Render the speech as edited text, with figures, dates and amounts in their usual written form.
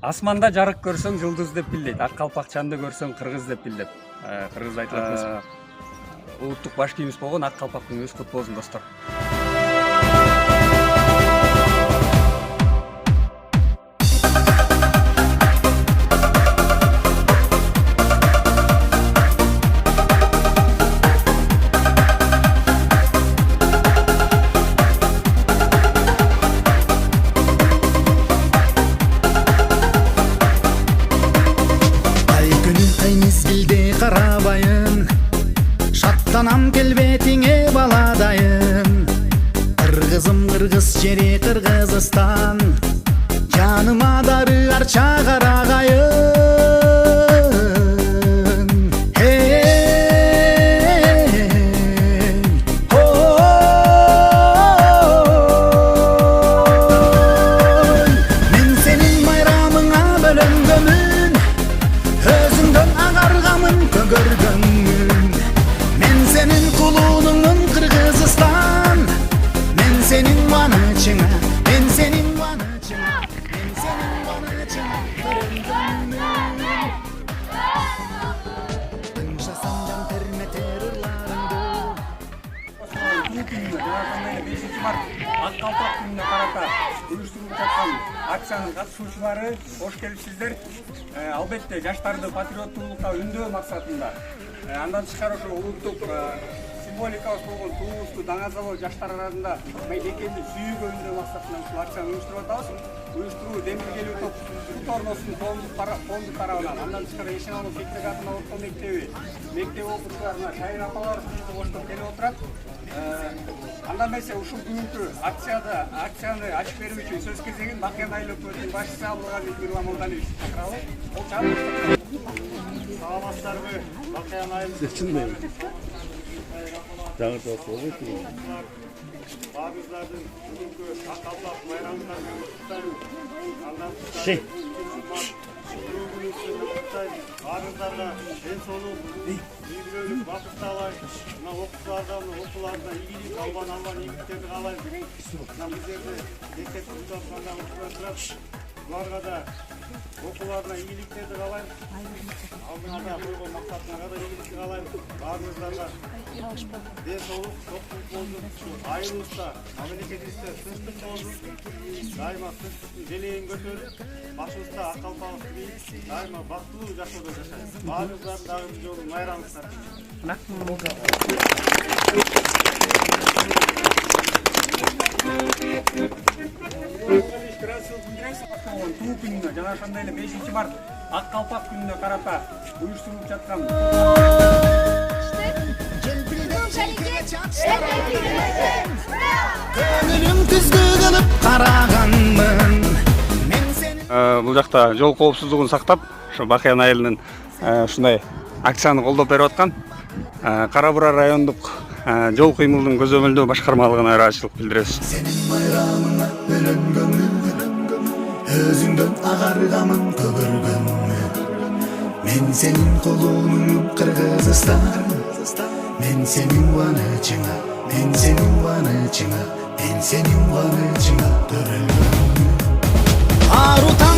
Асманда жарык көрсөң жылдыз деп билдейт. Ак калпакчанды көрсөң кыргыз деп билдеп. Кыргызда айтылат эмес. Улуттук баш кийимибиз болгон ак калпак күнүңүз куту болсун достор. Карабайын шаттанам келбетиңе баладайын кыргызым кыргыз жери Кыргызстан жаныма дары арча карагайын мен сенин майрамыңа бөлөнгөмүн өзүңдөн агаргамын көгөргөнмүн мен сенин кулунуңмун Кыргызстан мен сенин манычыңа мен сенин манычыңа мен сенин манычыңа көрөнгөнмүн тыңшасам жан терметер ырларыңды Ак калпак күнүнө карата уюштурулуп жаткан акциянын катышуучулары кош келипсиздер. Албетте жаштарды патриоттуулукка үндөө максатында андан тышкары ошо улуттук символикабыз болгон туубузду даңазалоо жаштар арасында мейдекенди сүйүүгө үндөө максатында ушул акцияны уюштуруп атабыз. Уюштуруу демиргелүү топ Орносунун фонду тарабынан андан тышкары Ешеналуу Фектек атынан орто мектеби окуучуларына шайыр апаларыбыз коштоп келип отурат. Андан эмесе ушул күнкү акцияны ачып берүү үчүн сөз кезегин Бакыян айыл өкмөтүнүн башчысы Абдылгазиев Мирлан Молдалиевич чакыралы. Ол чакырып саламатсыздарбы Бакыян айыл баарыңыздардын бүгүнкү ак калпак майрамыңарды куттайм. Андан тышкары баарыңыздарга ден соолук, ийгиликтүүлүк, бакыт каалайм. Мына окуучуларына ийгилик, албан ийгиликтерди каалайм. Мына биздерди мектеп учурунда турат. Буларга да окууларына ийгиликтерди каалайм. Алдыңарда койгон максатыңарга да ийгиликти каалайм. Баарыңыздарга ден соолук, токтулук болсун. Айылыбызда, мамлекетибизде тынчтык болсун. Дайыма тынчтыктын желегин көтөрүп, башыбызда ак калпагыбызды кийип, дайыма бактылуу жашоодо жашайбыз. Баарыңыздардын дагы бир жолу майрамыңыздар. Туу күнүнө жана ошондой эле 5-март ак калпак күнүнө карата уюштурулуп жаткан көңүлүм күзгү кылып караганмын мен сени бул жакта жол коопсуздугун сактап ошо Бакыян айылынын ушундай акцияны колдоп берип аткан Кара Бура райондук жол кыймылдын көзөмөлдөө башкармалыгына ыраазычылык билдиребиз. сенин майрамыңа бөлөнгөмүн өзүңдөн агаргамын көгөргөнмүн мен сенин кулунуңмун Кыргызстан мен сенин кубанычыңа мен сенин кубанычыңа мен сенин кубанычыңа төрөлгөнмүн ару таң